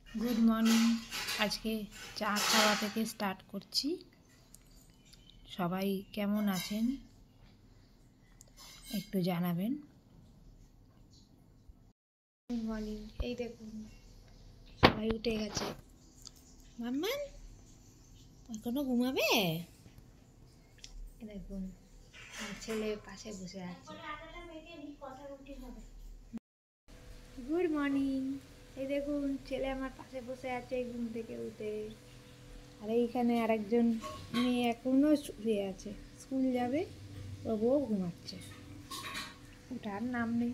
Good morning. आज के चा खावा থেকে স্টার্ট করছি। সবাই কেমন আছেন একটু জানাবেন। Good morning. এই দেখুন সবাই উঠে গেছে। মাম্মান এখনো ঘুমাবে? এই দেখুন ছেলে পাশে বসে আছে। Good morning. এই দেখুন ছেলে আমার পাশে বসে আছে ঘুম থেকে উঠে। আর এইখানে আরেকজন মেয়ে এখনো শুয়ে আছে, স্কুল যাবে, তবুও ঘুমাচ্ছে, ওঠার নাম নেই।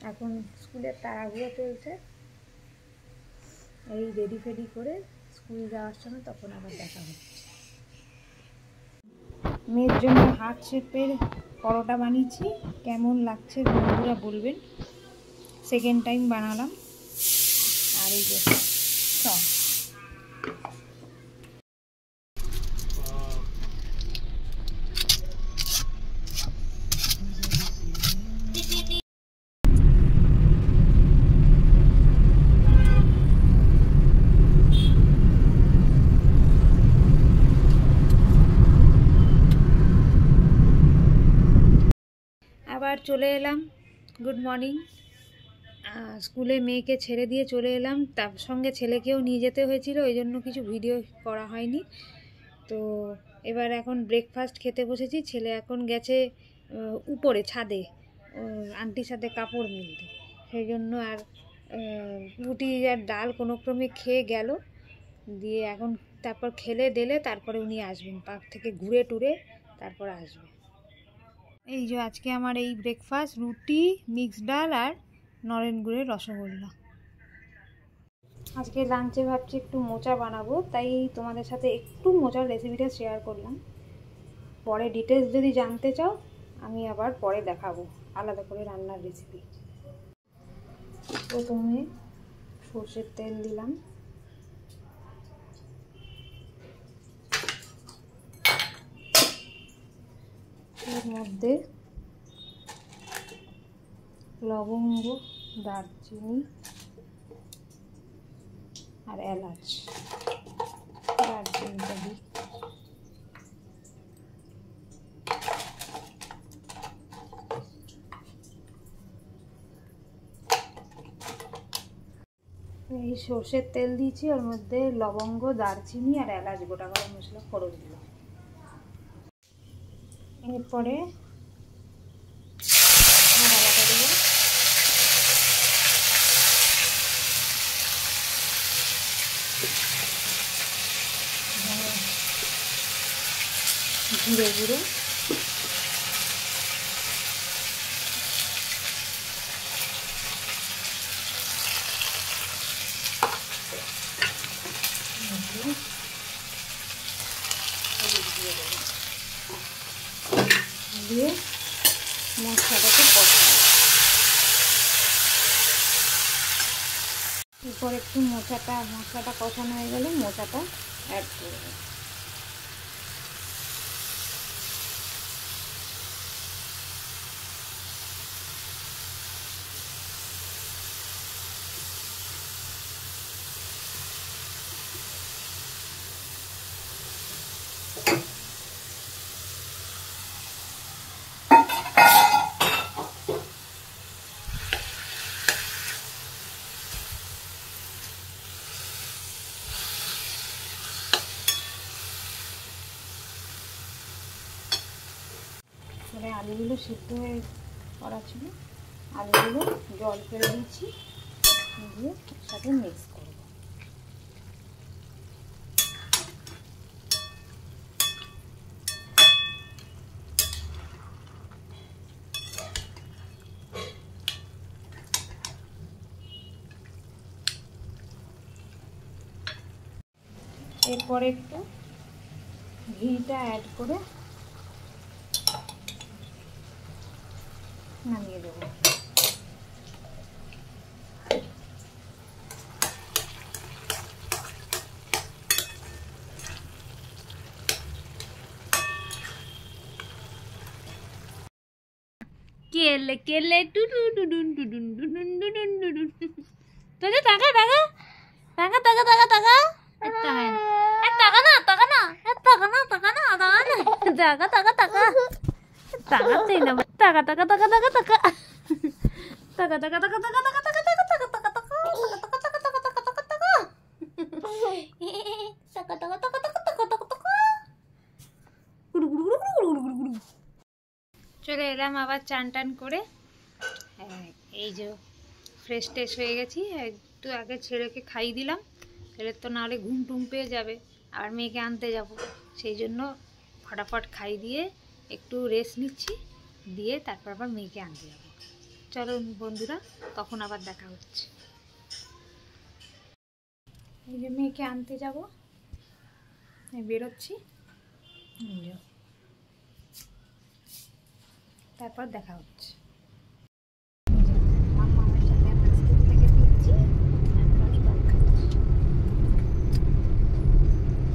এখন স্কুলের তাড়াহুড়ো চলছে, এই রেডি ফেডি করে স্কুল যাওয়ার সময় তখন আবার দেখা হচ্ছে। মেয়ের জন্য হার্ট শেপের পরোটা বানিয়েছি, কেমন লাগছে বন্ধুরা বলবেন। সেকেন্ড টাইম বানালাম। আর এই যে সব আবার চলে এলাম। Good morning. স্কুলে মেয়েকে ছেড়ে দিয়ে চলে এলাম, তার সঙ্গে ছেলেকেও নিয়ে যেতে হয়েছিল, ওই জন্য কিছু ভিডিও করা হয়নি। তো এবার এখন ব্রেকফাস্ট খেতে বসেছি। ছেলে এখন গেছে উপরে ছাদে আন্টির সাথে কাপড় মিলতে, সেই জন্য আর রুটি আর ডাল কোনো ক্রমে খেয়ে গেল। দিয়ে এখন তারপর খেলে দিলে তারপরে উনি আসবেন, পার্ক থেকে ঘুরে টুরে তারপর আসবে। এই যে আজকে আমার এই ব্রেকফাস্ট, রুটি, মিক্সড ডাল আর নরেন গুড়ের রসগোল্লা। আজকে লাঞ্চে ভাবছি একটু মোচা বানাবো, তাই তোমাদের সাথে একটু মোচার রেসিপিটা শেয়ার করলাম। পরে ডিটেলস যদি জানতে চাও আমি আবার পরে দেখাবো আলাদা করে রান্নার রেসিপি। প্রথমে সর্ষের তেল দিলাম, এর মধ্যে লবঙ্গ, দারচিনি আর এলাচ। দারচিনিটা দিই, এই সর্ষের তেল দিয়েছি, ওর মধ্যে লবঙ্গ, দারচিনি আর এলাচ গোটা গরম মশলা ফোড়ন দিলাম। এরপরে আদাটা দেবো, জিরে গুঁড়ো, দিয়ে মশলাটাকে কষাবো। এরপর একটু মশলাটা কষানো হয়ে গেলে মোচাটা অ্যাড করবো। এবারে আলুগুলো সিদ্ধ হয়ে করা ছিল, আলুগুলো জল ফেলে দিচ্ছি, দিয়ে এর সাথে মিক্স করব। এরপরে একটু ঘিটা অ্যাড করে নামিয়ে দেবো। केले केले टुडुन टुडुन टुडुन टुडुन टुडुन टुडुन। तुझे ताका ताका ताका ताका ताका ताका इतना है ताका ना ताका ना ताका ना ताका ना ताका ताका ताका ताका तेना ताका ताका ताका ताका ताका ताका ताका ताका ताका ताका চলে এলাম আবার চান টান করে। এই যে ফ্রেশ ট্রেশ হয়ে গেছি, একটু আগে ছেলেকে খাইয়ে দিলাম, ছেলের তো নাহলে ঘুম টুম পেয়ে যাবে, আর মেয়েকে আনতে যাব, সেই জন্য ফটাফট খাইয়ে দিয়ে একটু রেস্ট নিচ্ছি, দিয়ে তারপর আবার মেয়েকে আনতে যাব। চলো বন্ধুরা, তখন আবার দেখা হচ্ছে। এই যে মেয়েকে আনতে যাব, বেরোচ্ছি, তারপর দেখা হচ্ছে।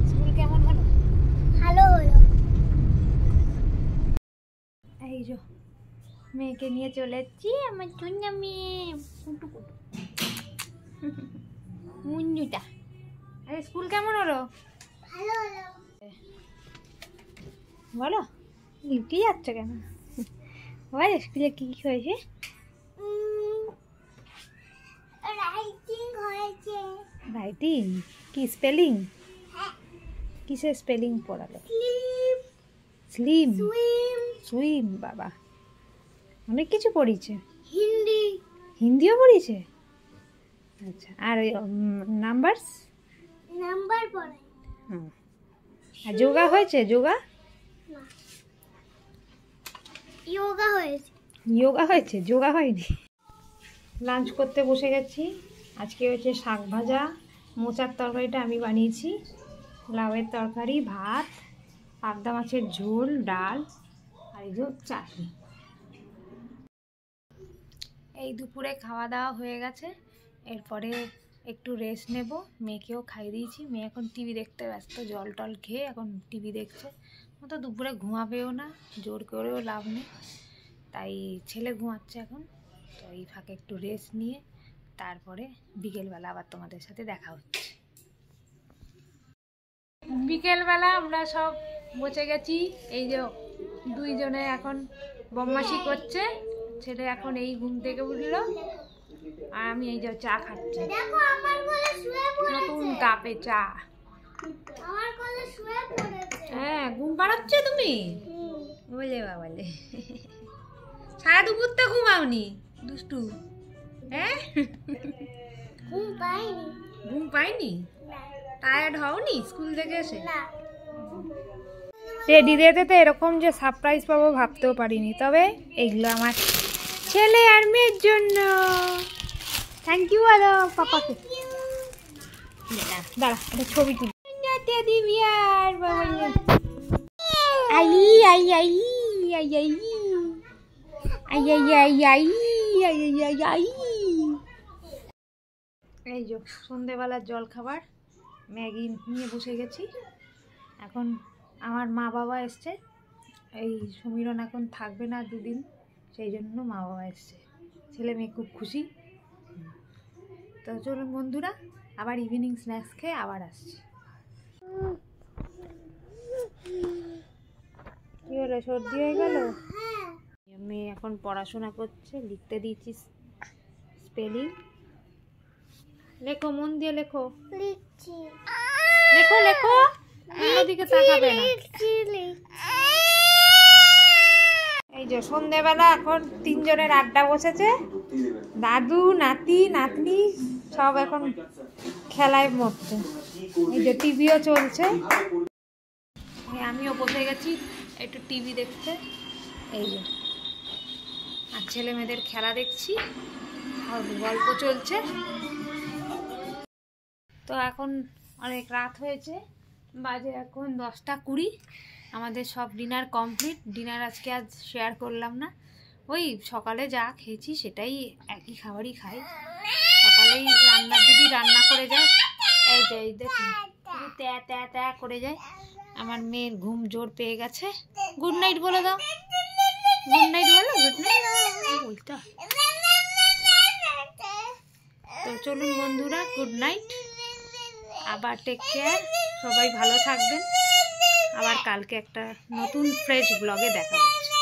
স্কুল কেমন হলো? ভালো হলো। এই যে মেয়েকে নিয়ে চলে যাচ্ছি, আমার চুন্না মেয়ে কুটু কুটু মুন্নুটা। আরে স্কুল কেমন হলো? ভালো হলো। বলো, লিখতে যাচ্ছ কেন? বল স্কুলে কি কি হয়েছে? রাইটিং কি স্পেলিং? কিসের স্পেলিং পড়ালো? স্লিম, সুইম, বাবা অনেক কিছু পড়িয়েছে। হিন্দিও পড়িয়েছে, আচ্ছা। আর নাম্বার পড়ে। হ্যাঁ, আর যোগা হয়েছে? যোগা হয়েছে, যোগা হয়নি। লাঞ্চ করতে বসে গেছি। আজকে হচ্ছে শাক ভাজা, মোচার তরকারিটা আমি বানিয়েছি, লাউয়ের তরকারি, ভাত, পাবদা মাছের ঝোল, ডাল, আর এই যে চাটনি। এই দুপুরে খাওয়া দাওয়া হয়ে গেছে, এরপরে একটু রেস্ট নেব। মেয়েকেও খাইয়ে দিয়েছি, মেয়ে এখন টিভি দেখতে ব্যস্ত, জল টল খেয়ে এখন টিভি দেখছে। ও তো দুপুরে ঘুমাবেও না, জোর করেও লাভ নেই, তাই ছেলে ঘুমাচ্ছে এখন। তো এই ফাঁকে একটু রেস্ট নিয়ে তারপরে বিকেলবেলা আবার তোমাদের সাথে দেখা হচ্ছে। বিকেলবেলা আমরা সব বসে গেছি, এই যে দুইজনে এখন বদমাশি করছে। ছেলে এখন এই ঘুম থেকে উঠলো, আর আমি এই যে চা খাচ্ছি, নতুন কাপে চা। হ্যাঁ, ঘুম পাড়াচ্ছে তুমি? বলে বাবালে, সারা দুপুর তো ঘুমাওনি দুষ্টু। হ্যাঁ, ঘুম পাইনি? টায়ার্ড হওনি স্কুল থেকে এসে? রেডি দিতে তো এরকম যে সারপ্রাইজ পাবো ভাবতেও পারিনি, তবে এইগুলো আমার ছেলে আর মেয়ের জন্য। থ্যাংক ইউ বলো পাপাকে। দাঁড়া, একটা ছবি তুলি। দিবি আর আই আই আই আই আই আই আই আই আই আই আই। এই যে সন্ধেবেলার জল খাবার, ম্যাগি নিয়ে বসে গেছি। এখন আমার মা বাবা এসছে, এই সমীরণ এখন থাকবে না দুদিন, সেই জন্য মা বাবা এসছে। ছেলে মেয়ে খুব খুশি। তো চলুন বন্ধুরা, আবার ইভিনিং স্ন্যাক্স খেয়ে আবার আসছি। কি হলো, সর্দি হয়ে গেল? মেয়ে এখন পড়াশোনা করছে, লিখতে দিয়েছি স্পেলিং। লেখো, মন দিয়ে লেখো। লেখো লেখো, অন্যদিকে তাকাবে না। এই যে সন্ধেবেলা এখন তিনজনের আড্ডা বসেছে, দাদু, নাতি, নাতনি সব এখন খেলায় মরছে। এই যে টিভিও চলছে, আমিও বসে গেছি একটু টিভি দেখতে। এই যে আর ছেলে মেয়েদের খেলা দেখছি, আর গল্প চলছে। তো এখন অনেক রাত হয়েছে, বাজে এখন 10টা 20। আমাদের সব ডিনার কমপ্লিট। ডিনার আজকে আজ শেয়ার করলাম না, ওই সকালে যা খেয়েছি সেটাই, একই খাবারই খাই। সকালেই রান্নার দিদি রান্না করে যায়, এই যে এই দেখুন ত্যা ত্যা ত্যা করে যায়। আমার মেয়ের ঘুম জোর পেয়ে গেছে। গুড নাইট বলে দাও, গুড নাইট বলো, গুড নাইট বলতে। তো চলুন বন্ধুরা, গুড নাইট, আবার টেক কেয়ার, সবাই ভালো থাকবেন। আবার কালকে একটা নতুন ফ্রেশ ব্লগে দেখা হচ্ছে।